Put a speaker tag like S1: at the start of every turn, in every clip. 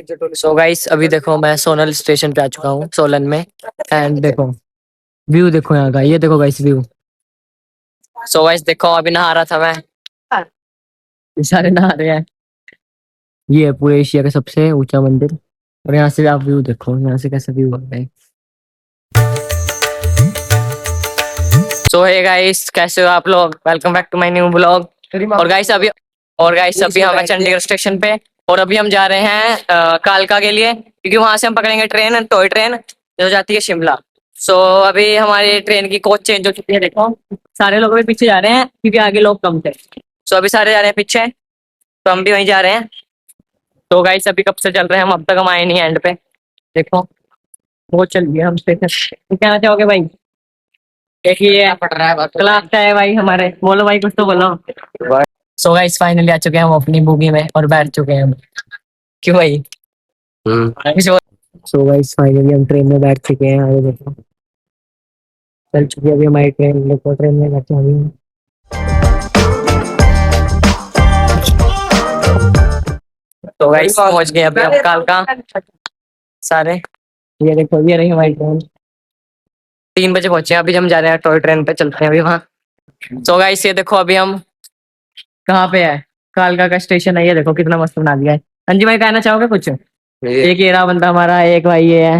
S1: So guys अभी देखो मैं सोनल स्टेशन पे आ चुका हूँ सोलन में। एंड देखो व्यू देखो यहाँ का, ये देखो गाइस व्यू। सो गाइस देखो अभी नहा रहा था मैं, ये सारे नहा रहे हैं। ये है पूरे एशिया का सबसे ऊंचा मंदिर। और यहाँ से आप व्यू देखो, यहाँ से कैसा व्यू आता है। सो हे गाइस, कैसे हो आप लोग? Welcome back to my new blog. और गाइस अभी हम हैं चंडीगढ़ स्टेशन पे। और अभी हम जा रहे हैं कालका के लिए, क्योंकि वहां से हम पकड़ेंगे ट्रेन, टॉय ट्रेन जो जाती है शिमला। सो अभी हमारी ट्रेन की कोच चेंज हो चुकी है। देखो सारे लोग अभी पीछे जा रहे हैं क्योंकि आगे लोग कम थे। सो अभी सारे जा रहे हैं पीछे, तो हम भी वहीं जा रहे हैं। तो गाइस अभी कब से चल रहे हैं हम, अब तक हम आए नहीं एंड पे। देखो वो चल गया हम स्टेशन। कहना चाहोगे भाई? देखिए क्लास का है भाई हमारे, बोलो भाई कुछ तो बोलो। सो गाइस फाइनली आ चुके हैं हम अपनी बोगी में और बैठ चुके हैं हम। क्यों भाई? सो गाइस फाइनली हम ट्रेन में बैठ चुके हैं। आगे देखो चल चुकी है अभी हमारी ट्रेन। देखो ट्रेन में बैठे हैं। तो गाइस पहुंच गए अभी हम कालका सारे। ये देखो ये रही हमारी ट्रेन, 3 बजे पहुंचे हैं। अभी हम जा रहे हैं टॉय ट्रेन पे, चलते हैं अभी वहाँ। सो गाइस ये देखो अभी हम कहाँ पे है, कालका का स्टेशन है। ये देखो कितना मस्त बना दिया है। हाँ जी भाई कहना चाहोगे कुछ? एक ये रहा बंदा हमारा, एक भाई ये है,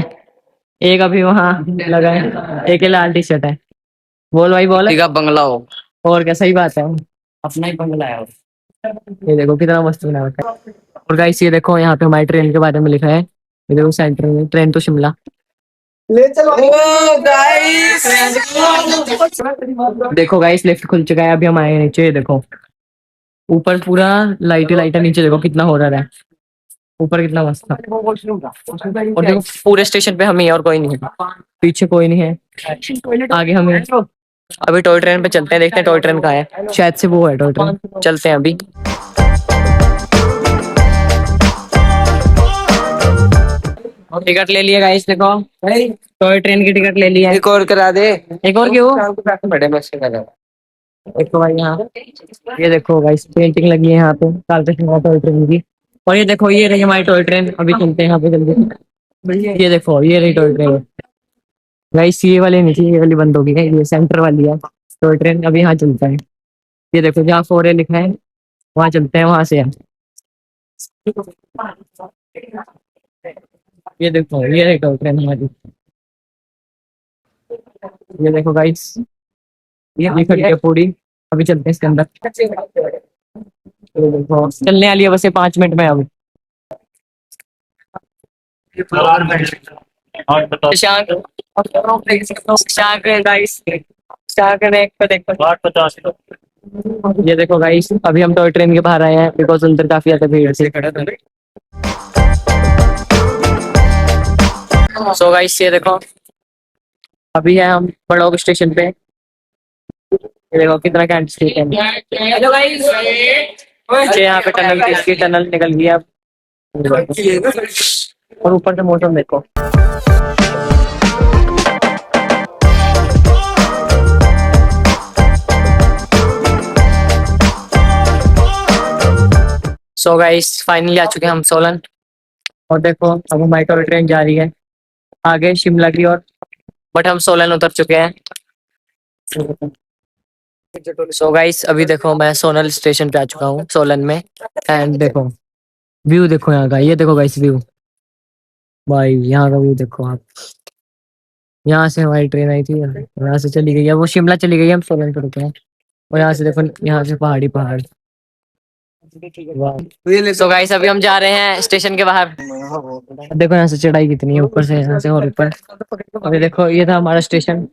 S1: एक अभी वहाँ लगा है, एक ये लाल टी शर्ट है। बोल भाई बोल। का बंगला हो और क्या, सही बात है, अपना ही बंगला है। ये देखो कितना मस्त बना रखा है। और गाइस ये देखो यहाँ पे हमारी ट्रेन के बारे में लिखा है। ये देखो सेंटर में ट्रेन टू शिमला। ले चलो गाइस। देखो गाइस लिफ्ट खुल चुका है, अभी हम आए नीचे। ये देखो ऊपर पूरा लाइट लाइट है, नीचे देखो कितना हो रहा है। ऊपर कितना मस्त था। और देखो पूरे स्टेशन पे हम ही और कोई नहीं है, पीछे कोई नहीं है, आगे हम हैं। अभी टॉय ट्रेन पे चलते हैं, देखते हैं टॉय ट्रेन कहाँ है। शायद से वो है टॉय ट्रेन, चलते हैं अभी। टिकट ले लिया गाइस, देखो टॉय ट्रेन की टिकट ले लिया है। एक और करा दे। एक और क्यों? बड़े मस्त करा। एक तो भाई यहाँ ये देखो गाइस पेंटिंग लगी है यहाँ पे कालका शिमला टॉय ट्रेन की। और ये देखो ये रही हमारी टॉय ट्रेन, अभी चलते हैं यहाँ पे जल्दी। ये देखो ये रही टॉय ट्रेन गाइस, ये वाली नहीं थी, ये वाली बंद होगी है, ये सेंटर वाली है टॉय ट्रेन। अभी यहाँ चलता है। ये देखो जहाँ 4A लिखा है वहाँ चलते हैं, वहां से है। ये देखो ये रही टॉय ट्रेन हमारी। ये देखो गाइस ये खड़ी है पूरी, अभी चलते हैं इसके अंदर। ये देखो चलने वाली है बस, ये 5 मिनट में। अब शांक शांक गाइस, शांक ने एक पे देखो। ये देखो गाइस अभी हम टॉय ट्रेन के बाहर आए हैं बिकॉज अंदर काफी ज्यादा भीड़ थी। सो गाइस ये देखो अभी है हम बड़ोग स्टेशन पे। ये देखो कितना कैंट है। हेलो गाइस, यहाँ पे टनल थी, इसकी टनल निकल गई अब। और ऊपर से मौसम देखो। सो गाइस फाइनली आ चुके हैं हम सोलन। और देखो अब हमारी टॉय ट्रेन जा रही है आगे शिमला की ओर, बट हम सोलन उतर चुके हैं। सो गाइस अभी देखो मैं सोनल स्टेशन पे आ चुका हूँ सोलन में। एंड देखो व्यू देखो यहाँ का, ये देखो गाइस व्यू। भाई यहाँ का व्यू देखो आप। यहाँ से हमारी ट्रेन आई थी, यहाँ से चली गई है, वो शिमला चली गई है, हम सोलन पे रुके हैं। और यहाँ से देखो, यहाँ से पहाड़ी पहाड़। सो गाइस अभी हम जा रहे हैं स्टेशन के बाहर। देखो यहाँ से चढ़ाई कितनी है ऊपर से, यहाँ से और ऊपर। अभी देखो ये था हमारा स्टेशन।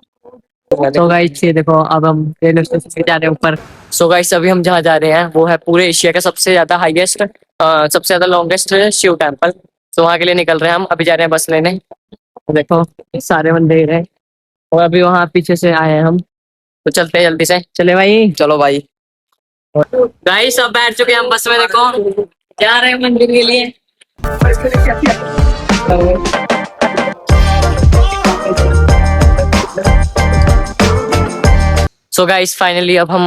S1: तो गाइस ये देखो अब हम रेलवे स्टेशन पे जा रहे हैं ऊपर। सो गाइस अभी हम जहाँ जा रहे हैं वो है पूरे एशिया का सबसे ज्यादा हाईएस्ट, सबसे ज्यादा लॉन्गेस्ट शिव टेम्पल। तो वहाँ के लिए निकल रहे हैं हम, अभी जा रहे हैं बस लेने। तो देखो सारे बंदे हैं और अभी वहाँ पीछे से आए हैं हम, तो चलते हैं जल्दी से। चले भाई, चलो भाई। गाइस सब बैठ चुके हैं हम बस में, देखो जा रहे हैं मंदिर के लिए। सो गाइस फाइनली अब हम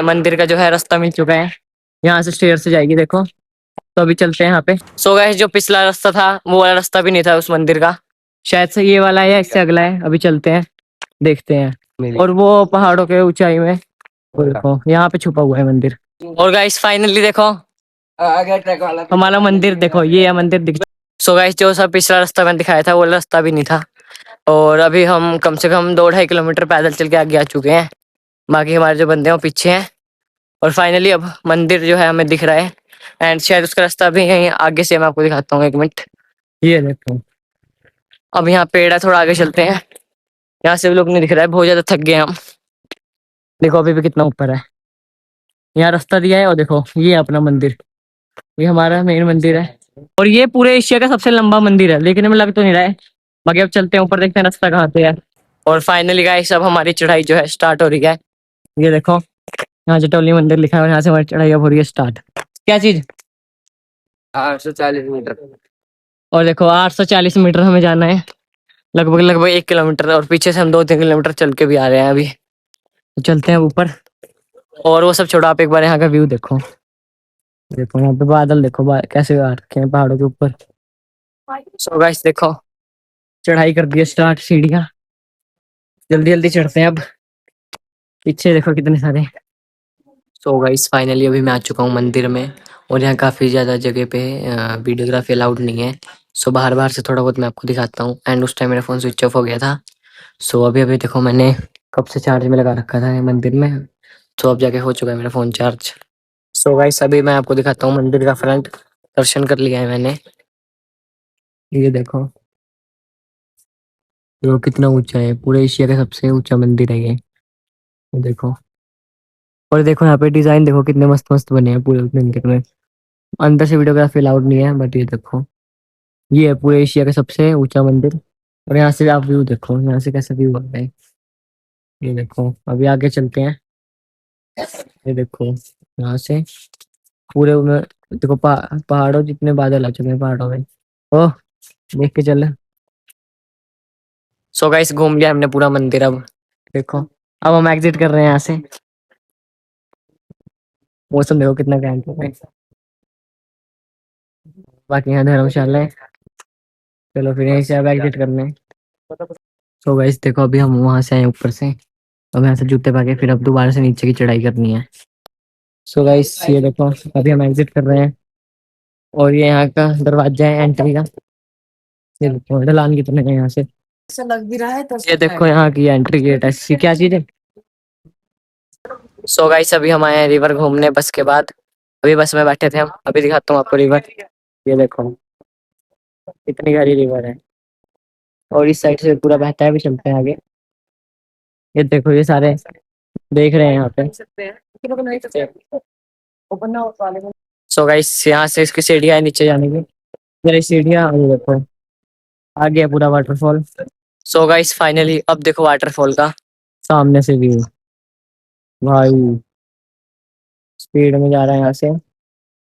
S1: मंदिर का जो है रास्ता मिल चुका है। यहाँ से स्टेयर से जाएगी, देखो तो अभी चलते हैं यहाँ पे। सो गाइस जो पिछला रास्ता था वो वाला रास्ता भी नहीं था उस मंदिर का, शायद से ये वाला है या इससे अगला है। अभी चलते हैं, देखते हैं। और वो पहाड़ों के ऊंचाई में वो देखो यहाँ पे छुपा हुआ है मंदिर। और गाइस फाइनली देखो हमारा मंदिर, देखो ये है मंदिर दिख। सो गाइस जो सब पिछला रास्ता मैंने दिखाया था वो वाला रास्ता भी नहीं था। और अभी हम कम से कम 2-2.5 किलोमीटर पैदल चल के आगे आ चुके हैं। बाकी हमारे जो बंदे हैं वो पीछे हैं। और फाइनली अब मंदिर जो है हमें दिख रहा है। एंड शायद उसका रास्ता भी यहीं आगे से मैं आपको दिखाता हूँ, 1 मिनट। ये देखो अब यहाँ पेड़ है, थोड़ा आगे चलते हैं। यहाँ से भी लोग नहीं दिख रहा है, बहुत ज्यादा थक गए हम। देखो अभी भी कितना ऊपर है। यहाँ रास्ता दिया है और देखो ये है अपना मंदिर, ये हमारा मेन मंदिर है। और ये पूरे एशिया का सबसे लंबा मंदिर है, लेकिन हमें लग तो नहीं रहा है। बाकी अब चलते हैं ऊपर, देखते हैं रास्ता कहाँ से है। और फाइनली गाइस अब हमारी चढ़ाई जो है स्टार्ट हो रही है। ये देखो यहाँ जटौली मंदिर लिखा है और यहाँ से हमारी चढ़ाई अब हो रही है स्टार्ट। क्या चीज?
S2: 840 मीटर।
S1: और देखो 840 मीटर हमें जाना है, लगभग लगभग 1 किलोमीटर। और पीछे से हम 2-3 किलोमीटर चल के भी आ रहे हैं अभी। तो चलते हैं ऊपर। और वो सब छोड़ो, आप एक बार यहाँ का व्यू देखो। देखो यहाँ पे बादल देखो, कैसे आ रखे हैं पहाड़ों के ऊपर। सो गाइस देखो चढ़ाई कर दी स्टार्ट, सीढ़ियाँ जल्दी जल्दी चढ़ते हैं अब। पीछे देखो कितने सारे। सो गाइस फाइनली अभी मैं आ चुका हूँ मंदिर में। और यहाँ काफ़ी ज़्यादा जगह पे वीडियोग्राफी अलाउड नहीं है। सो बाहर बाहर से थोड़ा बहुत मैं आपको दिखाता हूँ। एंड उस टाइम मेरा फ़ोन स्विच ऑफ हो गया था। सो अभी अभी देखो मैंने कब से चार्ज में लगा रखा था ये मंदिर में। तो अब जाके हो चुका है मेरा फ़ोन चार्ज। सो गाइस अभी मैं आपको दिखाता हूँ मंदिर का फ्रंट। दर्शन कर लिया है मैंने। ये देखो ये कितना ऊंचा है, पूरे एशिया का सबसे ऊंचा मंदिर है ये देखो। और देखो यहाँ पे डिजाइन देखो कितने मस्त मस्त बने हैं पूरे मंदिर में। अंदर से वीडियोग्राफी अलाउड नहीं है, बट ये देखो ये है पूरे एशिया का सबसे ऊंचा मंदिर। और यहाँ से आप व्यू देखो, यहाँ से कैसा व्यू आता है। ये देखो अभी आगे चलते हैं। ये देखो यहाँ से पूरे में देखो पहाड़ों जितने बादल आ चुके हैं पहाड़ों में। ओह देख के चल। सो गाइस घूम लिया हमने पूरा मंदिर। अब देखो अब हम एग्जिट कर रहे हैं यहाँ से। मौसम देखो कितना घैंट है। बाकी यहाँ धर्मशाला है। चलो फिर यहीं से अब एग्जिट करने। सो गाइस देखो अभी हम वहां से आए ऊपर से। अब यहाँ से जूते पा के फिर अब दोबारा से नीचे की चढ़ाई करनी है। सो गाइस ये देखो अभी हम एग्जिट कर रहे हैं। और ये यहाँ का दरवाजा है एंट्री का। ये देखो ढलान कितने है यहाँ से।
S2: ऐसा लग भी रहा है तो
S1: ये देखो यहाँ की एंट्री गेट है, इसकी क्या चीज है। सो गाइस अभी हम आए हैं रिवर घूमने बस के बाद। अभी बस में बैठे थे हम, अभी दिखाता हूँ आपको रिवर। ये देखो कितनी गहरी रिवर है। और इस साइड से पूरा बहता है, भी चलते हैं आगे। ये देखो ये सारे देख रहे हैं यहाँ पे। सो गाइस यहाँ से इसकी सीढ़ियाँ है नीचे जाने की। मेरी सीढ़ियाँ ये देखो आ गया पूरा वाटरफॉल। सो गाइस फाइनली अब देखो वाटरफॉल का सामने से व्यू। भाई स्पीड में जा रहा है यहाँ से।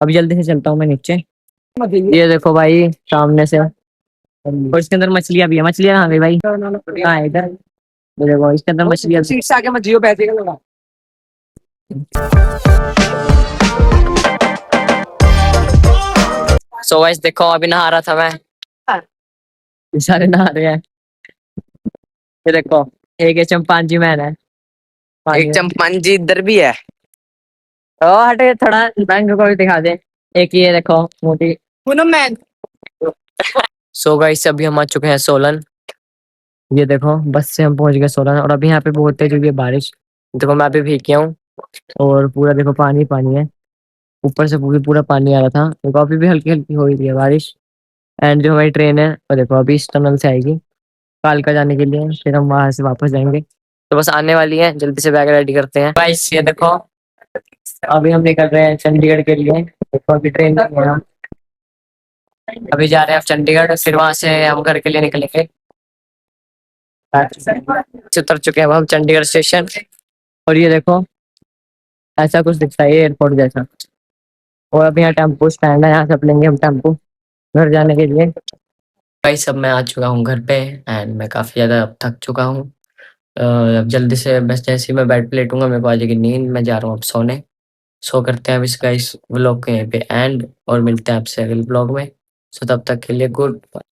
S1: अभी जल्दी से चलता हूँ मैं नीचे। ये देखो भाई सामने से। और इसके अंदर मछलियाँ भी है। मछलियाँ कहाँ गई भाई? कहाँ है इधर? ये देखो इसके अंदर मछलियाँ।
S2: सीट से आके मत जियो, बैठेगा लगा।
S1: सो गाइस देखो अभी नहा रहा था मैं, ये सारे नहा रहे हैं। ये देखो एक ये चंपांजी मैन है।
S2: एक चंपांजी इधर भी है।
S1: ओ हटे थोड़ा बैंक को भी दिखा दे। एक ये देखो मोटी
S2: पूनम मैन।
S1: सो गाइस अभी हम आ चुके हैं सोलन। ये देखो बस से हम पहुंच गए सोलन। और अभी यहाँ पे बहुत तेज हुई है बारिश। देखो मैं अभी भीग गया हूँ। और पूरा देखो पानी पानी है, ऊपर से पूरी पूरा पानी आ रहा था। देखो अभी भी हल्की हल्की हो रही है बारिश। एंड जो हमारी ट्रेन है वो देखो अभी इस टनल से आएगी कालका जाने के लिए, फिर हम वहां से वापस जाएंगे। तो बस आने वाली है, जल्दी से बैग रेडी करते हैं। गाइस ये देखो अभी हम निकल रहे हैं चंडीगढ़ के लिए। देखो अभी ट्रेन में हैं हम। अभी जा रहे हैं चंडीगढ़, फिर वहां से हम घर के लिए निकलेंगे। उतर चुके हैं अब हम चंडीगढ़ स्टेशन। और ये देखो ऐसा कुछ दिखता है एयरपोर्ट जैसा। और अभी यहाँ टेम्पो स्टैंड है, यहाँ से लेंगे हम टेम्पो घर जाने के लिए। भाई सब मैं आ चुका हूँ घर पे। एंड मैं काफी ज्यादा थक चुका हूँ। अब जल्दी से बस जैसे ही मैं बेड पे लेटूंगा मेरे को आ जाएगी नींद। मैं जा रहा हूँ अब सोने। सो करते हैं अब इस गाइस व्लॉग को यहीं पे एंड और मिलते हैं आपसे अगले ब्लॉग में। सो तब तक के लिए गुड बाय।